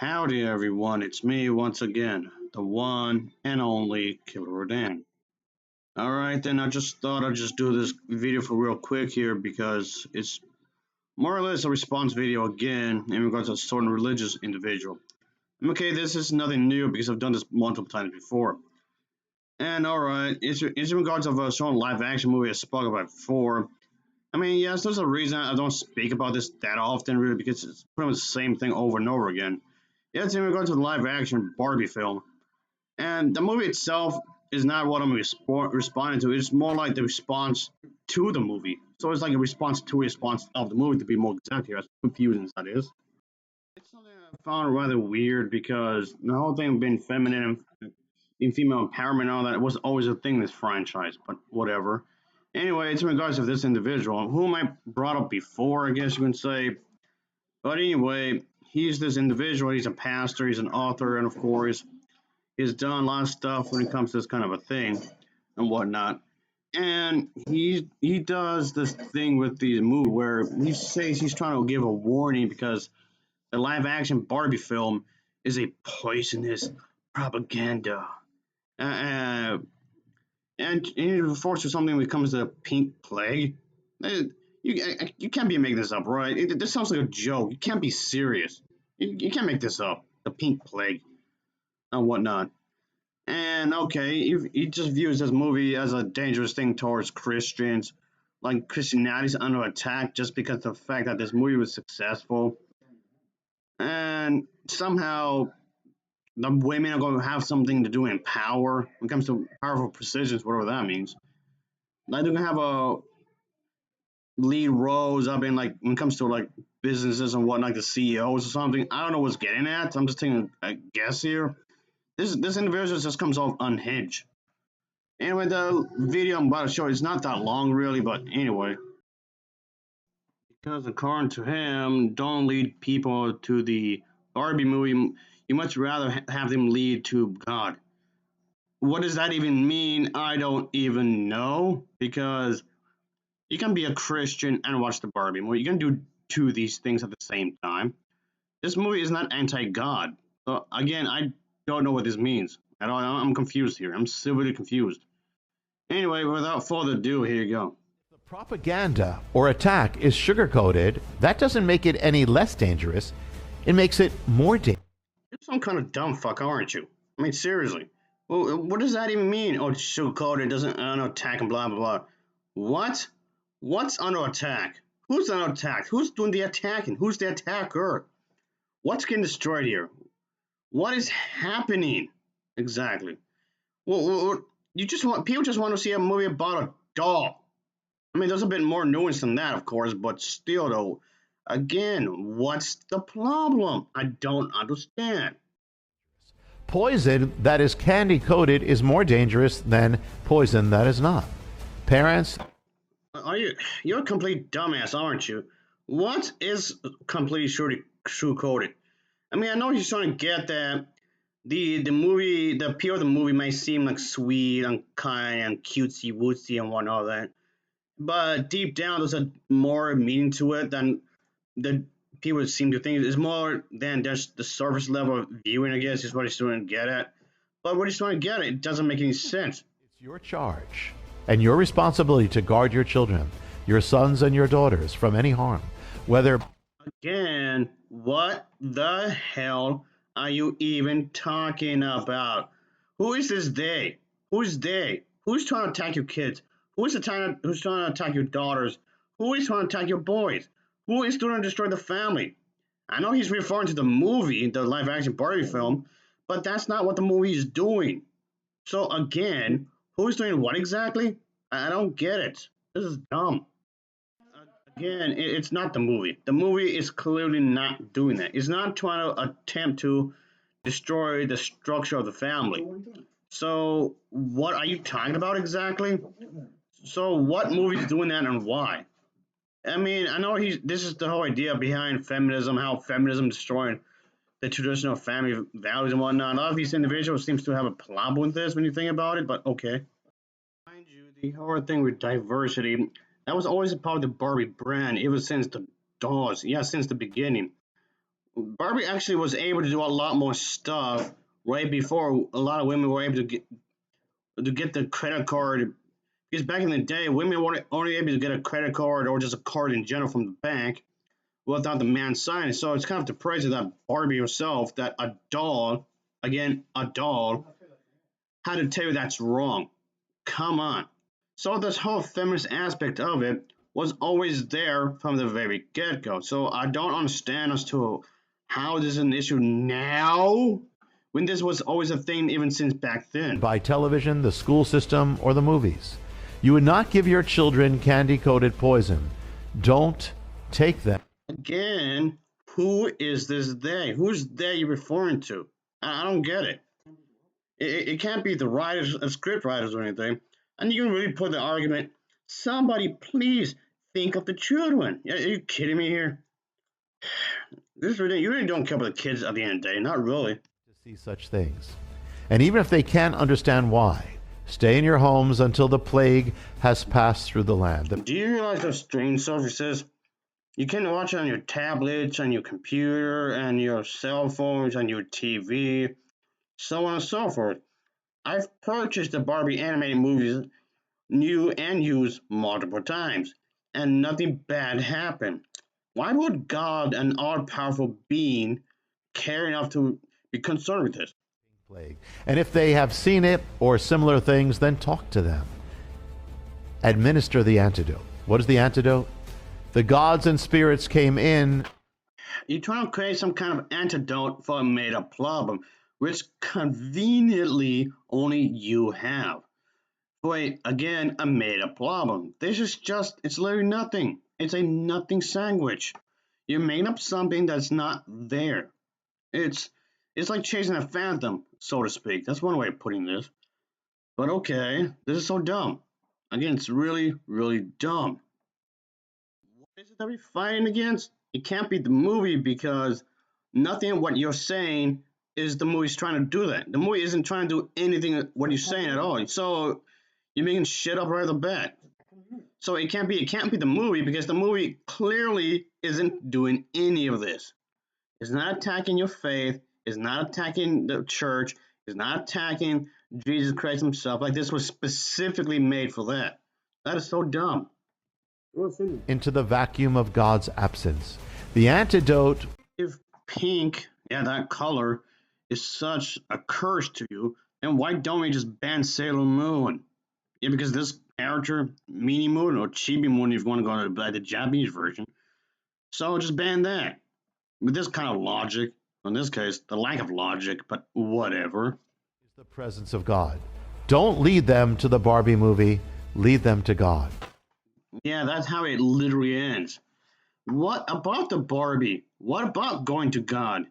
Howdy everyone, it's me once again, the one and only Killer Rodan. Alright then, I just thought I'd just do this video for real quick here because it's more or less a response video again in regards to a certain religious individual. Okay, this is nothing new because I've done this multiple times before. And alright, it's in regards of a certain live action movie I spoke about before. I mean, yes, there's a reason I don't speak about this that often really because it's pretty much the same thing over and over again. It's in regards to the live action Barbie film. And the movie itself is not what I'm responding to. It's more like the response to the movie. So it's like a response to a response of the movie, to be more exact here, as confusing as that is. It's something I found rather weird because the whole thing of being feminine and in female empowerment and all that was always a thing in this franchise, but whatever. Anyway, it's in regards to this individual, whom I brought up before, I guess you can say. But anyway, he's this individual, he's a pastor, he's an author, and of course, he's done a lot of stuff when it comes to this kind of a thing and whatnot. And he does this thing with the movie where he says he's trying to give a warning because the live action Barbie film is a poisonous propaganda. Uh, and he refers to something when it comes to pink plague. Uh, you can't be making this up, right? This sounds like a joke. You can't be serious. You can't make this up. The pink plague and whatnot. And okay, he just views this movie as a dangerous thing towards Christians. Like Christianity's under attack just because of the fact that this movie was successful. And somehow the women are going to have something to do in power when it comes to powerful positions, whatever that means. Like they're going to have a lead roles up in like when it comes to like businesses and whatnot, like the CEOs or something. I don't know what's getting at. I'm just taking a guess here. This individual just comes off unhinged. Anyway, the video I'm about to show is not that long, really, but anyway. Because according to him, don't lead people to the Barbie movie. You much rather have them lead to God. What does that even mean? I don't even know. Because you can be a Christian and watch the Barbie movie. You can do two of these things at the same time. This movie is not anti-God. So again, I don't know what this means at all. I'm confused here. I'm severely confused. Anyway, without further ado, here you go. The propaganda or attack is sugar-coated. That doesn't make it any less dangerous. It makes it more dangerous. You're some kind of dumb fuck, aren't you? I mean, seriously. Well, what does that even mean? Oh, it's sugar-coated, doesn't attack and blah blah blah. What? What's under attack? Who's under attack? Who's doing the attacking? Who's the attacker? What's getting destroyed here? What is happening exactly? Well, you just want people just want to see a movie about a doll. I mean, there's a bit more nuance than that, of course, but still, though, again, what's the problem? I don't understand. Poison that is candy-coated is more dangerous than poison that is not. Parents, Are you? You're a complete dumbass, aren't you? What is completely true coded? I mean, I know he's trying to get that the movie, the appeal of the movie might seem like sweet and kind and cutesy wootsy and whatnot that, but deep down there's a more meaning to it than the people seem to think. It's more than just the surface level of viewing, I guess, is what he's trying to get at. But what he's trying to get at, it doesn't make any sense. it's your charge and your responsibility to guard your children, your sons and your daughters from any harm, whether Again, what the hell are you even talking about? Who is this they? Who's they? Who's trying to attack your kids? Who's trying to attack your daughters? Who is trying to attack your boys? Who is trying to destroy the family? I know he's referring to the movie, the live action Barbie film, but that's not what the movie is doing. So again, who's doing what exactly? I don't get it. This is dumb. Again, it's not the movie. The movie is clearly not doing that. It's not trying to attempt to destroy the structure of the family. So, what are you talking about exactly? So, what movie is doing that and why? I mean, I know he's. This is the whole idea behind feminism, how feminism destroying the traditional family values and whatnot. A lot of these individuals seems to have a problem with this when you think about it, but okay. Mind you, the whole thing with diversity, that was always a part of the Barbie brand, ever since the doors, yeah, since the beginning. Barbie actually was able to do a lot more stuff right before a lot of women were able to get the credit card. Because back in the day, women were only able to get a credit card or just a card in general from the bank without the man signing. So it's kind of depressing that Barbie herself, that a doll, again, a doll, had to tell you that's wrong. Come on. So this whole feminist aspect of it was always there from the very get-go. So I don't understand as to how this is an issue now when this was always a thing even since back then. By television, the school system, or the movies. You would not give your children candy-coated poison. Don't take them. Again, who is this they? Who's they you referring to? I don't get it. It can't be the writers, script writers or anything. And you can really put the argument, somebody please think of the children. Are you kidding me here? This really, you really don't care about the kids at the end of the day, not really. To see such things. And even if they can't understand why, stay in your homes until the plague has passed through the land. Do you realize those streaming services? You can watch it on your tablets, on your computer, and your cell phones, on your TV, so on and so forth. I've purchased the Barbie animated movies, new and used multiple times, and nothing bad happened. Why would God, an all powerful being, care enough to be concerned with this? Plague. And if they have seen it or similar things, then talk to them. Administer the antidote. What is the antidote? The gods and spirits came in. You're trying to create some kind of antidote for a made up problem, which conveniently only you have. Wait, again, a made up problem. This is just, it's literally nothing. It's a nothing sandwich. You're making up something that's not there. It's it's like chasing a phantom, so to speak. That's one way of putting this. But okay, this is so dumb. Again, it's really, really dumb. What is it that we're fighting against? It can't be the movie because nothing what you're saying is the movie's trying to do that. The movie isn't trying to do anything what you're saying at all. So you're making shit up right off the bat. So it can't be the movie because the movie clearly isn't doing any of this. It's not attacking your faith, it's not attacking the church, it's not attacking Jesus Christ himself. Like this was specifically made for that. That is so dumb. Into the vacuum of God's absence. The antidote. If pink, yeah, that color is such a curse to you, then why don't we just ban Sailor Moon? Yeah, because this character, Mini Moon or Chibi Moon, if you want to go by the Japanese version, so just ban that. With this kind of logic, in this case, the lack of logic, but whatever. Is the presence of God. Don't lead them to the Barbie movie, lead them to God. Yeah, that's how it literally ends. What about the Barbie? What about going to God?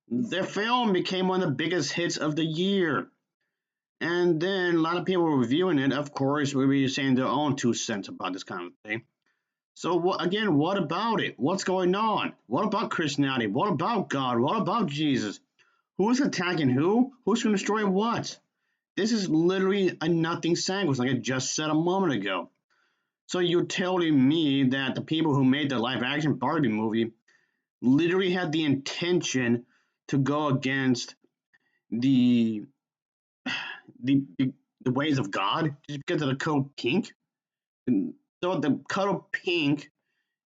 The film became one of the biggest hits of the year. And then a lot of people reviewing it, of course, will be saying their own 2 cents about this kind of thing. So again, what about it? What's going on? What about Christianity? What about God? What about Jesus? Who's attacking who? Who's going to destroy what? This is literally a nothing sandwich, like I just said a moment ago. So you're telling me that the people who made the live action Barbie movie literally had the intention to go against the the ways of God just because of the color pink? And so the color pink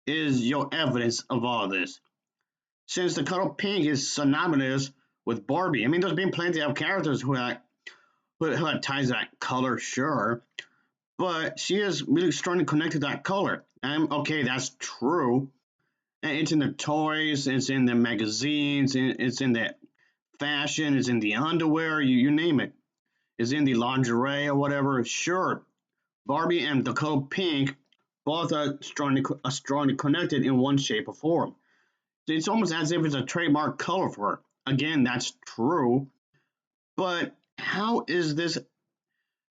is your evidence of all this. Since the color pink is synonymous with Barbie, I mean, there's been plenty of characters who had ties to that color, sure, but she is really strongly connected to that color. And okay, that's true. And it's in the toys, it's in the magazines, it's in the fashion, it's in the underwear, you name it. It's in the lingerie or whatever. Sure, Barbie and the color pink both are strongly connected in one shape or form. It's almost as if it's a trademark color for her. Again, that's true. But how is this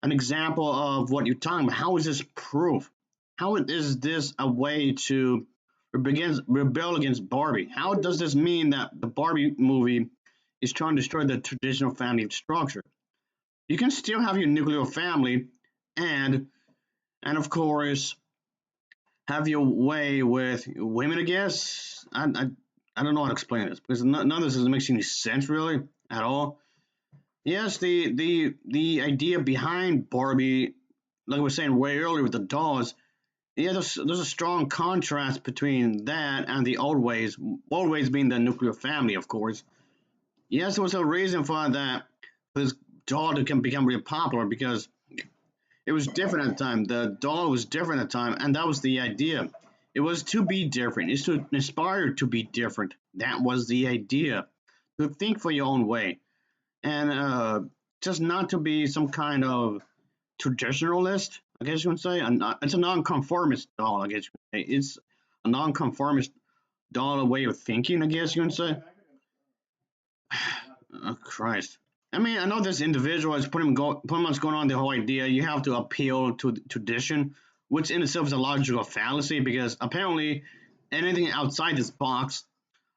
an example of what you're talking about? How is this proof? How is this a way to rebel against Barbie? How does this mean that the Barbie movie is trying to destroy the traditional family structure? You can still have your nuclear family and of course have your way with women, I guess. I don't know how to explain this because none of this doesn't make any sense really at all. Yes, the idea behind Barbie, like I was saying way earlier with the dolls, yeah, there's a strong contrast between that and the old ways being the nuclear family, of course. Yes, there was a reason for that, for this doll to become really popular because it was different at the time. The doll was different at the time, and that was the idea. It was to be different. It's to inspire to be different. That was the idea. To think for your own way, and just not to be some kind of traditionalist. I guess you would say. It's a nonconformist doll. I guess you would say. It's a nonconformist doll way of thinking. I guess you would say. Oh Christ. I mean, I know this individual is pretty much going on the whole idea. You have to appeal to tradition, which in itself is a logical fallacy because apparently anything outside this box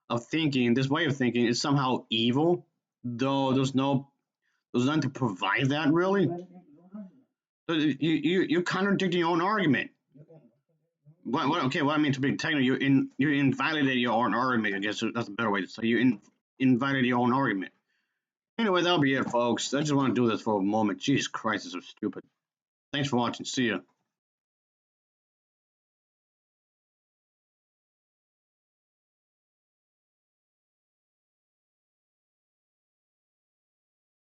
of thinking, this way of thinking, is somehow evil. Though there's nothing to provide that really. So you're contradicting your own argument. Okay, what I mean to be technical, you invalidate your own argument. I guess that's a better way to say invalidate your own argument. Anyway, that'll be it, folks. I just want to do this for a moment. Jesus Christ, this is so stupid. Thanks for watching. See ya.